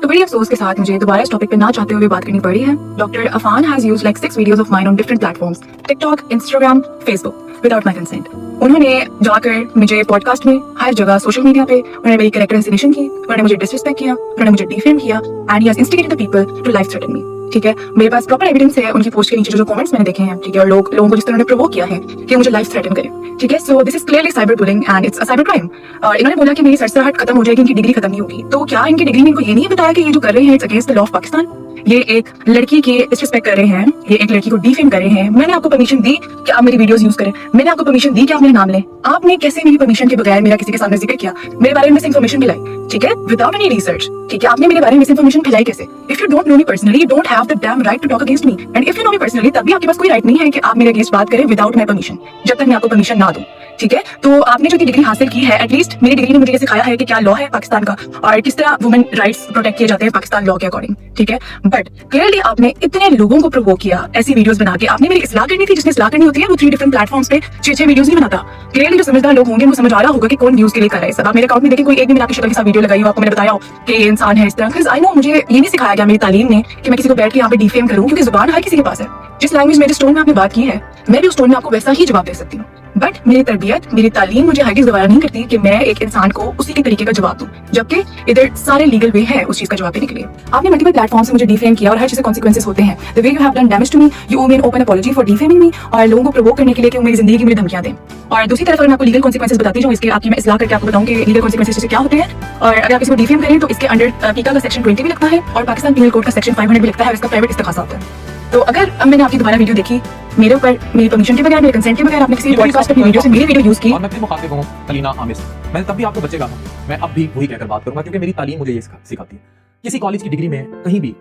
तो बड़ी अफसोस के साथ मुझे दोबारा इस टॉपिक पे ना चाहते हुए बात करनी पड़ी है। Doctor Afan has used like 6 videos of mine on different platforms, TikTok, Instagram, Facebook, without my consent. उन्होंने जाकर मुझे पॉडकास्ट में, हर जगह सोशल मीडिया पे उन्होंने मेरी कैरेक्टर असैसिनेशन की, उन्होंने मुझे डिसरिस्पेक्ट किया, उन्होंने मुझे डिफेम किया and he has instigated the people to life threaten me. ठीक है, मेरे पास प्रॉपर एविडेंस है उनकी पोस्ट के नीचे जो कमेंट्स मैंने देखे हैं। ठीक है, और लोगों को जिस तरह उन्होंने प्रोवोक किया है कि मुझे लाइफ थ्रेटन करें। ठीक है, so this is clearly cyber bullying and it's a cyber crime. इन्होंने बोला कि मेरी सरसराहट खत्म हो जाएगी, इनकी डिग्री खत्म नहीं होगी। तो क्या इनकी डिग्री में इनको ये नहीं बताया कि ये जो कर रहे हैं it's against the law of Pakistan? ये एक लड़की की डिसरिस्पेक्ट कर रहे हैं, ये एक लड़की को डिफेम कर रहे हैं। मैंने आपको परमिशन दी कि आप मेरी वीडियोस यूज करें, मैंने आपको परमिशन दी कि आप मेरा नाम लें। आपने कैसे मेरी परमिशन के बगैर मेरा किसी के सामने जिक्र किया, मेरे बारे में मिस इन्फॉर्मेशन फैलाई? ठीक है, विदाउट एनी रिसर्च। ठीक है, आपने मेरे बारे में मिस इन्फॉर्मेशन फैलाई कैसे? If you don't know me personally, you don't have the damn right to talk against me. And if you know me personally, तब भी आपके पास कोई राइट नहीं है कि आप मेरे अगेंस्ट बात करें विदाउट माय परमिशन, जब तक मैं आपको परमिशन ना दूं। ठीक है, तो आपने जो डिग्री हासिल की है, एटलीस्ट मेरी डिग्री ने मुझे ये सिखाया है कि क्या लॉ है पाकिस्तान का और किस तरह वुमेन राइट्स प्रोटेक्ट किए जाते हैं पाकिस्तान लॉ के अकॉर्डिंग। ठीक है, बट क्लियरली आपने इतने लोगों को प्रोवोक किया ऐसी वीडियोस बना के। आपने मेरी इस्लाह करनी थी, जिसने इस्लाह करनी होती है वो 3 डिफरेंट प्लेटफॉर्म्स पे 6 वीडियोस नहीं बनाता। क्लियरली जो समझदार लोग होंगे वो समझ आ रहा होगा कि कौन न्यूज के लिए कर रहा है सब। आप मेरे अकाउंट में देखिए, कोई एक भी मेरा शक्ल के साथ वीडियो लगाई हो, आपको मैंने बताया हो कि ये इंसान है इस तरह। आई नो मुझे ये नहीं सिखाया गया मेरी तालीम ने कि मैं किसी को बैठ के यहाँ पे डिफेम करूँ, क्योंकि जुबान हर किसी के पास है। जिस लैंग्वेज में, जिस टोन में आपने बात की है, मैं भी उस टोन में आपको वैसा ही जवाब दे सकती हूँ। बट मेरी तरबियत, मेरी तालीम मुझे हरगिज़ गवारा नहीं करती कि मैं एक इंसान को उसी के तरीके का जवाब दूं, जबकि इधर सारे लीगल वे है उस चीज का जवाब देने के लिए। आपने मल्टीपल प्लेटफॉर्म से मुझे डिफेम किया और हर चीज के कॉन्सिक्वेंसेस होते हैं। The way you have done damage to me, you owe me an open apology for defaming me, और लोगों को प्रोवोक करने के लिए कि वो मेरी जिंदगी की मुझे धमकियां दें। और दूसरी तरफ अगर मैं आपको लीगल कॉन्सिक्वेंसेस बताती जाऊँ इसके, आपकी मैं इस्लाह करके आपको बताऊं कि लीगल कॉन्सिक्वेंसेस क्या होते हैं। और अगर आप किसी को डिफेम करें तो इसके अंडर पीका का सेक्शन 20 भी लगता है और पाकिस्तान पीनल कोड का सेक्शन 500 भी लगता है और इसका प्राइवेट इस्तेखासा होता है। तो अगर अब मैंने आपकी दोबारा वीडियो देखी, मेरे ऊपर मेरी परमिशन के बगैर, मेरे कंसेंट के बगैर आपने किसी पॉडकास्ट पे वीडियो से मेरी वीडियो यूज की, और मैं फिर मुखातिब हूं तलीना आमिर से, मैंने तब भी आपको बच्चे कहा, मैं अब भी वही कहकर बात करूंगा क्योंकि मेरी तालीम मुझे ये सिखाती है। किसी कॉलेज की डिग्री में कहीं भी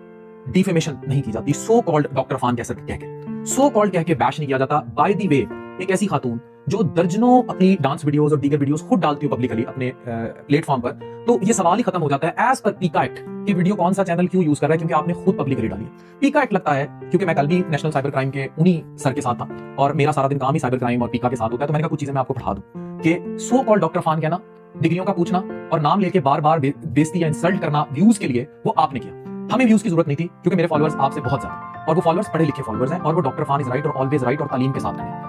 डिफेमेशन नहीं की जाती। सो कॉल्ड डॉक्टर अफान कह के, सो कॉल्ड कह के बैश नहीं किया जाता। बाय द वे, एक ऐसी खातून जो दर्जनों अपनी डांस वीडियोस और दीगर वीडियोस खुद डालती हो पब्लिकली अपने प्लेटफॉर्म पर, तो ये सवाल ही खत्म हो जाता है एज पर पीका एक्ट कि वीडियो कौन सा चैनल क्यों यूज कर रहा है, क्योंकि आपने खुद पब्लिकली डाली है। पीका एक्ट लगता है क्योंकि मैं कल भी नेशनल साइबर क्राइम के उन्हीं सर के साथ था और मेरा सारा दिन काम ही साइबर क्राइम और पीका के साथ होता है, तो मैंने कहा कुछ चीजें मैं आपको पढ़ा दूं कि सो कॉल्ड डॉक्टर अफान कहना, डिग्रियों का पूछना और नाम लेके बार बार बेइज्जती या इंसल्ट करना व्यूज के लिए, वो आपने किया। हमें व्यूज की जरूरत नहीं थी क्योंकि मेरे फॉलोअर्स आपसे बहुत ज्यादा, और वो फॉलोअर्स पढ़े लिखे फॉलोअर्स हैं और वो डॉक्टर अफान इज राइट और ऑलवेज राइट और तालीम के साथ हैं।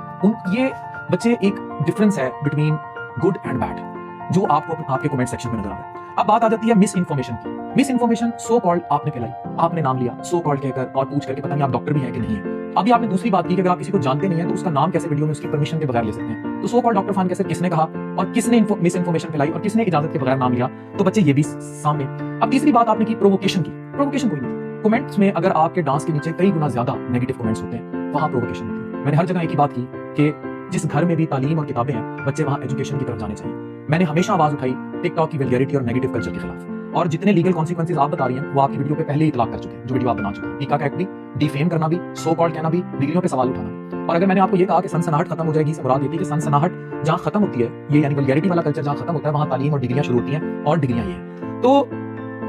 ये बच्चे, एक डिफरेंस है बिटवीन गुड एंड बैड जो आपको आपके कमेंट सेक्शन में नजर आ रहा है। अब बात आ जाती है मिस इन्फॉर्मेशन की। मिस इन्फॉर्मेशन सो कॉल्ड आपने फैलाई, आपने नाम लिया सो कॉल्ड कहकर और पूछ करके, पता नहीं आप डॉक्टर भी हैं कि नहीं है। अभी आपने दूसरी बात की कि अगर आप किसी को जानते नहीं है तो उसका नाम कैसे वीडियो में उसकी परमिशन के बगैर ले सकते हैं। तो सो कॉल्ड डॉक्टर अफान कैसे, किसने कहा और किसने मिस इन्फॉर्मेशन फैलाई और किसने इजाजत के बगैर नाम लिया, तो बच्चे ये भी सामने। अब तीसरी बात आपने की प्रोवोकेशन की। प्रोवोकेशन कोई नहीं, कमेंट्स में अगर आपके डांस के नीचे कई गुना ज्यादा नेगेटिव कमेंट्स होते हैं, वहां प्रोवोकेशन होती है। मैंने हर जगह एक ही बात की कि जिस घर में भी तालीम और किताबें हैं, बच्चे वहां एजुकेशन की तरफ जाने चाहिए। मैंने हमेशा आवाज उठाई टिकटॉक की वल्गैरिटी और नेगेटिव कल्चर के खिलाफ, और जितने लीगल कॉन्सिक्वेंसेस आप बता रही हैं वो आपकी वीडियो पे पहले ही इतलाक कर चुके हैं, जो वीडियो आप बना चुके हैं। पीका का एक्ट भी, डिफेम करना भी, सो कॉल्ड कहना भी, डिग्रियों पे सवाल उठाना। और अगर मैंने आपको ये कहा कि सनसनाहट खत्म हो जाएगी, इससे मुराद ये थी कि सनसनाहट जहां खत्म होती है, ये यानी वल्गैरिटी वाला कल्चर जहां खत्म होता है, वहां तालीम और डिग्रियां शुरू होती हैं और डिग्रियां ये हैं। तो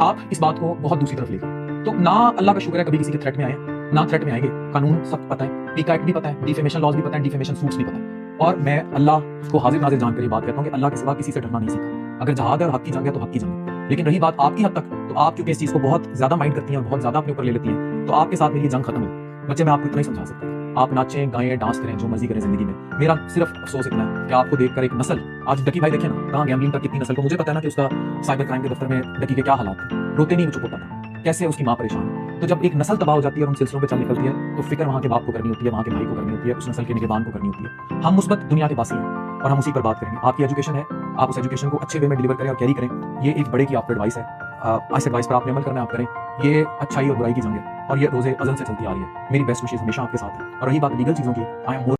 आप इस बात को बहुत दूसरी तरफ ले गए। तो ना अल्लाह का शुक्र है कभी किसी के थ्रेट में आए, ना थ्रेट में आएंगे। कानून सब पता है, पीका एक्ट भी पता है, डिफेमेशन लॉज भी पता है, डिफेमेशन सूट्स भी पता है। और मैं अल्लाह को हाजिर नाजिर जानकर ये बात कहता हूं कि अल्लाह के सिवा किसी से डरना नहीं सीखा। अगर जहाद है और हक की जंग है तो हक की जंग है। लेकिन रही बात आपकी हद तक, तो आप क्योंकि इस चीज को बहुत ज्यादा माइंड करती हैं और बहुत ज्यादा अपने ऊपर ले लेती हैं, तो आपके साथ मेरी जंग खत्म है। बच्चे, मैं आपको इतना ही समझा सकता हूँ, आप नाचें, गाएं, डांस करें, जो मर्जी करें जिंदगी में। मेरा सिर्फ अफसोस इतना है कि आपको देखकर एक नस्ल, आज डकी भाई देखें ना कहाँ गैम्बलिंग का कितनी नस्ल को, मुझे पता है ना कि उसका साइबर क्राइम के दफ्तर में डकी के क्या हालात थे, रोते नहीं वो चुप होता था, कैसे उसकी माँ परेशान है। तो जब एक नस्ल तबाह हो जाती है और उन सिलसिलों पे चल निकलती है, तो फिक्र वहाँ के बाप को करनी होती है, वहाँ के भाई को करनी होती है, उस नस्ल के निगहबान को करनी होती है। हम मुस्बत दुनिया के पास ही हैं और हम उसी पर बात करेंगे। आपकी एजुकेशन है, आप उस एजुकेशन को अच्छे वे में डिलीवर करें और कैरी करें, ये एक बड़े की आपको एडवाइस है। इस एडवाइस पर आपने अमल करना है, आप करें। ये अच्छाई और बुराई की जंग है और ये रोजे अज़ल से चलती आ रही है। मेरी बेस्ट विशेष हमेशा आपके साथ है। और रही बात लीगल चीज़ों की, आई एम